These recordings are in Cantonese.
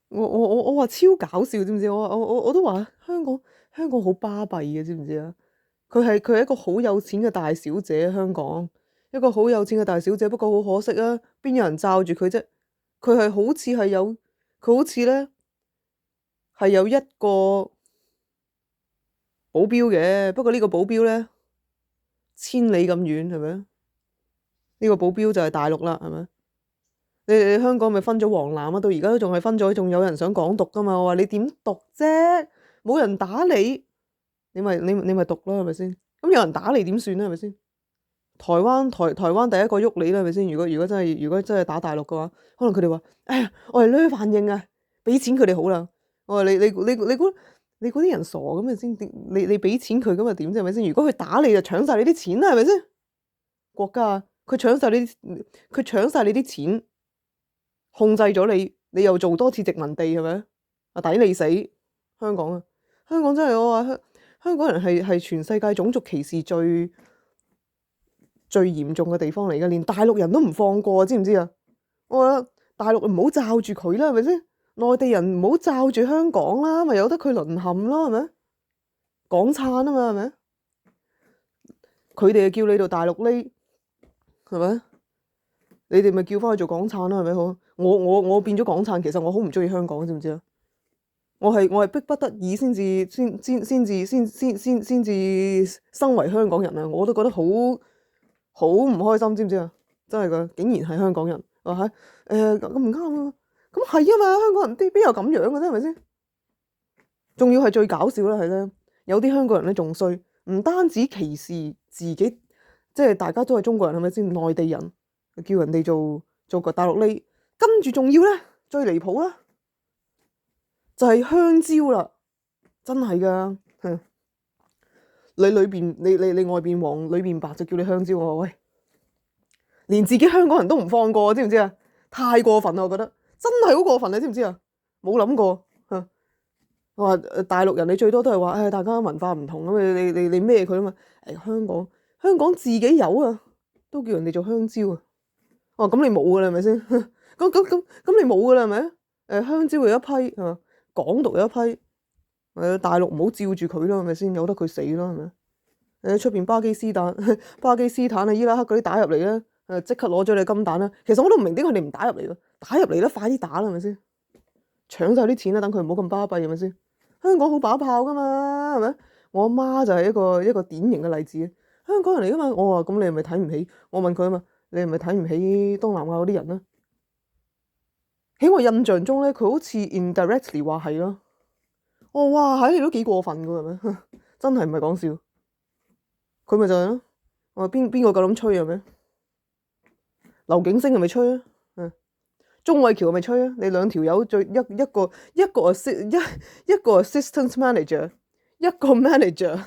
我話超搞笑，知唔知？我都話香港好巴閉嘅，知唔知啊？佢係一個好有錢嘅大小姐，香港一個好有錢嘅大小姐，不過好可惜啊，邊有人罩住佢啫？佢係好似係有，佢好似咧係有一個保鏢嘅，不過呢個保鏢咧千里咁遠，係咪？呢個保鏢就係大陸啦，係咪？你香港咪分咗黃藍啊？到而家都仲係分咗，仲有人想港獨噶嘛？我話你點獨啫？冇人打你，你咪獨咯，係咪先？咁有人打你點算咧？係咪先？台灣第一個喐你啦，係咪先？如果真係打大陸嘅話，可能佢哋話：哎呀，我係呢反應啊，俾錢佢哋好啦。我話你估啲人傻咁咪先？你俾錢佢咁咪點啫？係咪先？如果佢打你就搶晒你啲錢啦，係咪先？國家佢搶晒你啲錢，控制咗你，你又做多次殖民地係咪？啊，抵你死！香港啊，香港真係我話香港人係全世界種族歧視最嚴重嘅地方嚟嘅，連大陸人都唔放過，知唔知啊？我話大陸唔好罩住佢啦，係咪先？內地人唔好罩住香港啦，咪由得佢淪陷咯，係咪？港燦啊嘛，係咪？佢哋叫你做大陸呢，係咪？你哋咪叫翻去做港燦啦，係咪好？我變咗港燦，其實我好唔中意香港，知唔知啊？我係逼不得已先至身為香港人啊！我都覺得好唔開心，知唔知啊？真係噶，竟然係香港人，話嚇咁唔啱啊！咁係啊嘛，香港人邊有咁樣嘅啫，係咪先？仲要係最搞笑啦，係咧，有啲香港人咧仲衰，唔單止歧視自己，即係大家都係中國人，係咪先？內地人叫人哋做個大陸呢，跟住仲要咧最離譜啦，就係香蕉啦，真係噶，你裏邊你外邊黃裏邊白就叫你香蕉，我話喂，連自己香港人都唔放過，知唔知啊？太過分啦，我覺得真係好過分，你知唔知啊？冇諗過嚇。我話大陸人你最多都係話，大家文化唔同咁，你咩佢啊嘛？香港自己有啊，都叫人哋做香蕉啊。我話咁你冇噶啦，係咪先？咁你冇噶啦，係咪？香蕉有一批係嘛，港獨有一批，大陸唔好照住佢咯，係咪先？由得佢死咯，係咪？出邊巴基斯坦啊、伊拉克嗰啲打入嚟咧，即刻攞咗你金蛋啦。其實我都唔明點解佢哋唔打入嚟咯，打入嚟啦，快啲打啦，係咪先？搶晒啲錢啦，等佢唔好咁巴閉，係咪先？香港好把炮噶嘛，係咪？我阿媽就係一個典型嘅例子，香港人嚟噶嘛。我話咁你係咪睇唔起？我問佢啊嘛，你係咪睇唔起東南亞嗰啲人咧？喺我印象中咧，佢好似 indirectly 話係咯。我話哇，你都幾過分噶，係咪？真係唔係講笑。佢咪就係咯。我話邊個夠膽吹係咪？劉景星係咪吹啊？鐘偉橋係咪吹啊？你兩條友一個 assistant manager， 一個 manager，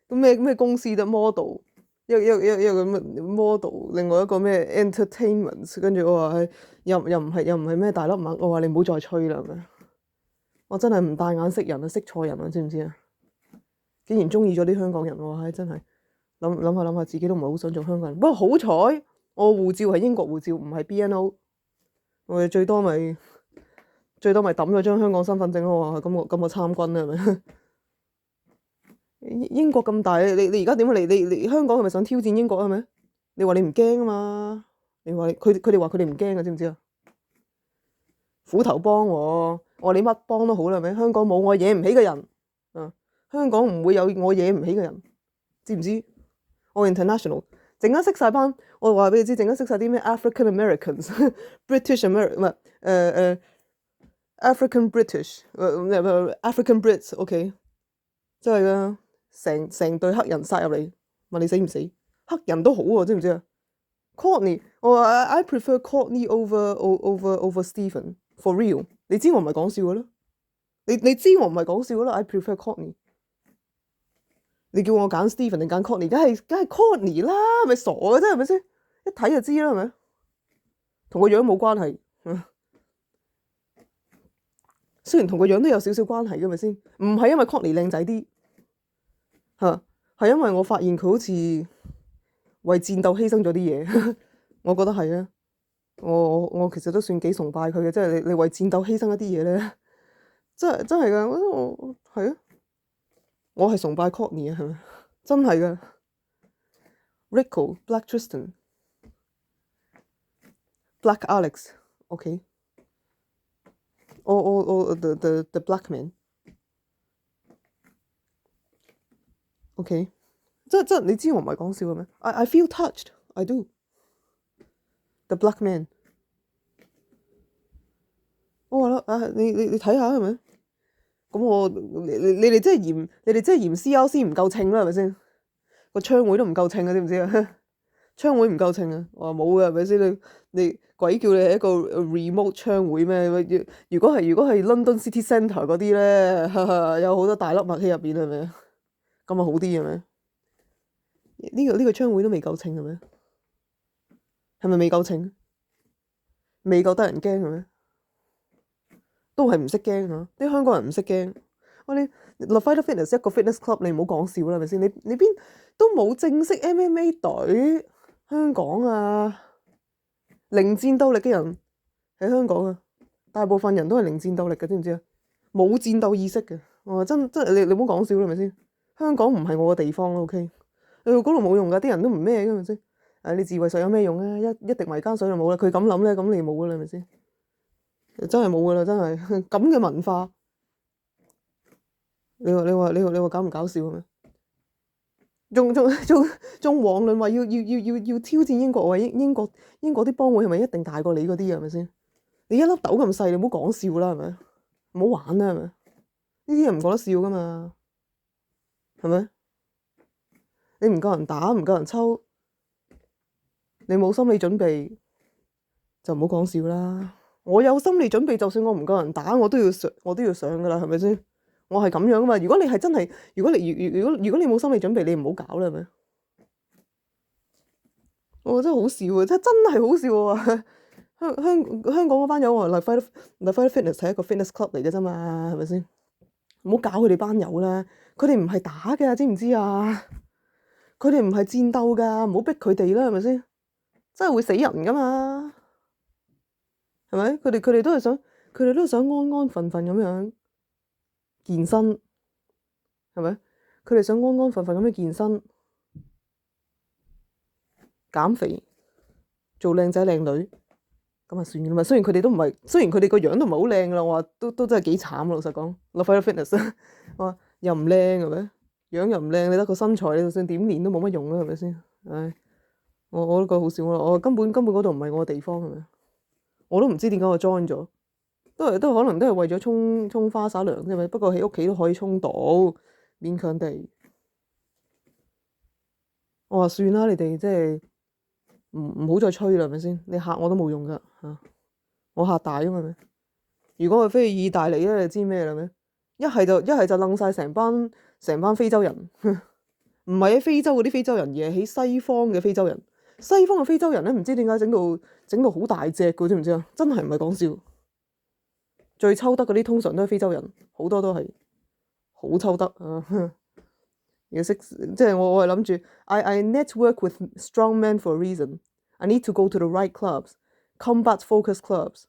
咩公司得 model， 一個咩 model， 另外一個咩 entertainment， 跟住我話又唔係咩大粒麥，我話你唔好再吹啦，係咪？我真係唔帶眼識人啊，識錯人啊，知唔知啊？竟然中意咗啲香港人，我話真係諗下自己都唔係好想做香港人。不過好彩我護照係英國護照，唔係 BNO。我哋最多咪抌咗張香港身份證咯，咁我參軍啦，係咪？英國咁大，你而家點啊？你香港係咪想挑戰英國啊？係咪？你話你唔驚啊嘛？你話佢哋話佢哋唔驚啊？知唔知啊？斧頭幫我話你乜幫都好啦，係咪？香港冇我惹唔起嘅人，香港唔會有我惹唔起嘅人，知唔知？我 international。陣間識晒班，我話俾你知，陣間識晒啲咩 African Americans、British American 唔係African British、African Brits，OK，真係噶，成隊黑人殺入嚟，問你死唔死？黑人都好喎，知唔知啊？Courtney，我話 I prefer Courtney over Stephen for real。你知我唔係講笑嘅啦，你知我唔係講笑嘅啦。I prefer Courtney。你叫我揀 Stephen 定揀 Courtney， 梗係 Courtney 啦，係咪傻嘅啫？係咪先？一睇就知啦，係咪？同個樣冇關係，雖然同個樣都有少少關係嘅，係咪先？唔係因為 Courtney 靚仔啲，係因為我發現佢好似為戰鬥犧牲咗啲嘢，我覺得係啊。我其實都算幾崇拜佢嘅，即係你為戰鬥犧牲一啲嘢咧，真係㗎，我係啊，我係崇拜 Courtney 啊，係咪？真係㗎，Rico、Black Tristan、Black Alex，OK，我 the Black Man，OK，即你知我唔係講笑嘅咩？I feel touched，I do，the Black Man。我話啦，你睇下係咪？咁你哋真係嫌 CRC 唔夠稱啦，係咪先？個槍會都唔夠稱啊，知唔知啊？槍會唔夠稱啊！我話冇嘅，係咪先？你鬼叫你係一個 remote 槍會咩？如果係 London City Centre 嗰啲咧，有好多大粒麥喺入邊係咪啊？咁啊好啲係咪？呢個槍會都未夠稱係咪？係咪未夠稱？未夠得人驚係咪？都係唔識驚啊！啲香港人唔識驚。你 The Fighter Fitness 一個 fitness club，你唔好講笑啦，係咪先？你邊都冇正式 MMA 隊，香港啊，零戰鬥力嘅人喺香港啊，大部分人都係零戰鬥力嘅，知唔知啊？冇戰鬥意識嘅，我話真你唔好講笑啦，係咪先？香港唔係我嘅地方啦，OK？你去嗰度冇用㗎，啲人都唔咩嘅，係咪先？你自衛水有咩用啊？一滴迷奸水就冇啦，佢咁諗咧，咁你冇㗎啦，係咪先？真係冇㗎啦，真係咁嘅文化。你話搞唔搞笑咩？仲遑論話要挑戰英國，話英國啲幫會係咪一定大過你嗰啲啊？係咪先？你一粒豆咁細，你唔好講笑啦，係咪？唔好玩啦，係咪？呢啲人唔講得笑噶嘛，係咪？你唔夠人打，唔夠人抽，你冇心理準備就唔好講笑啦。我有心理準備，就算我唔夠人打，我都要上噶啦，係咪先？我係咁樣噶嘛。如果你係真係，如果你冇心理準備，你唔好搞啦，係咪？我真係好笑啊！真係好笑啊！香港嗰班友話 The Fighter Fitness 係一個 fitness club 嚟嘅啫嘛，係咪先？唔好搞佢哋班友啦，佢哋唔係打嘅，知唔知啊？佢哋唔係戰鬥噶，唔好逼佢哋啦，係咪先？真係會死人噶嘛，係咪？佢哋都係想安安分分咁樣健身，係咪？佢哋想安安分分咁樣健身、減肥、做靚仔靚女，咁啊算啦嘛。雖然佢哋個樣都唔係好靚噶啦，我話都真係幾慘。老實講，The Fighter Fitness，我話又唔靚係咪？樣又唔靚，你得個身材，你就算點練都冇乜用啦，係咪先？唉，我都覺得好笑啦。我根本嗰度唔係我嘅地方，係咪？我都唔知點解我 join 咗，都可能都係為咗沖花灑涼啫嘛。不過喺屋企都可以沖到，勉強地。我話算啦，你哋即係唔好再吹啦，係咪先？你嚇我都冇用噶嚇，我嚇大啊嘛。如果我飛去意大利咧，你知咩啦咩？一係就擸晒成班非洲人，唔係喺非洲嗰啲非洲人，而係喺西方嘅非洲人。西方嘅非洲人咧，唔知點解整到好大隻嘅，知唔知啊？真係唔係講笑。最抽得嗰啲通常都係非洲人，好多都係好抽得啊！要識即係我係諗住，I network with strong men for a reason. I need to go to the right clubs, combat focus clubs,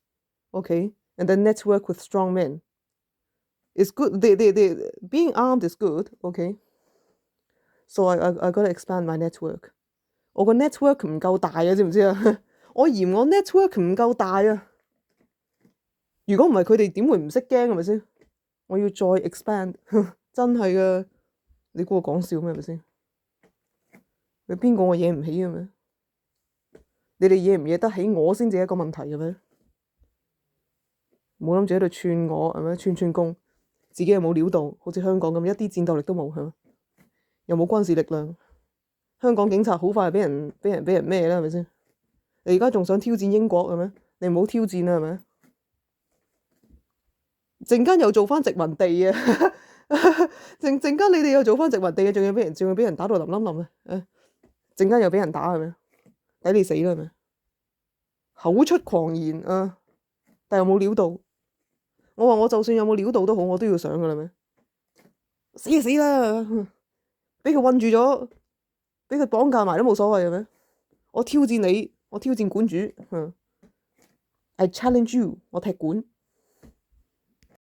okay, and then network with strong men. It's good. They being armed is good, okay. So I gotta expand my network. 我個 network 唔夠大啊，知唔知啊？我嫌我 network 唔夠大啊！如果唔係佢哋點會唔識驚係咪先？我要再 expand，真係噶！你估我講笑咩？係咪先？你邊個我惹唔起嘅咩？你哋惹唔惹得起我先至係一個問題嘅咩？冇諗住喺度串我係咪？串工，自己又冇料到，好似香港咁一啲戰鬥力都冇，係咪？又冇軍事力量。香港警察好快俾人咩啦，係咪先？你而家仲想挑戰英國係咪？你唔好挑戰啦，係咪？陣間又做翻殖民地啊！陣間你哋又做翻殖民地啊！仲要俾人打到冧冧冧啊！陣間又俾人打係咪？抵你死啦係咪？口出狂言啊！但又冇料到。我話我就算有冇料到都好，我都要上噶啦咩？死就死啦！俾佢韞住咗，俾佢綁架埋都冇所謂嘅咩？我挑戰你，我挑戰館主， I challenge you，我踢館。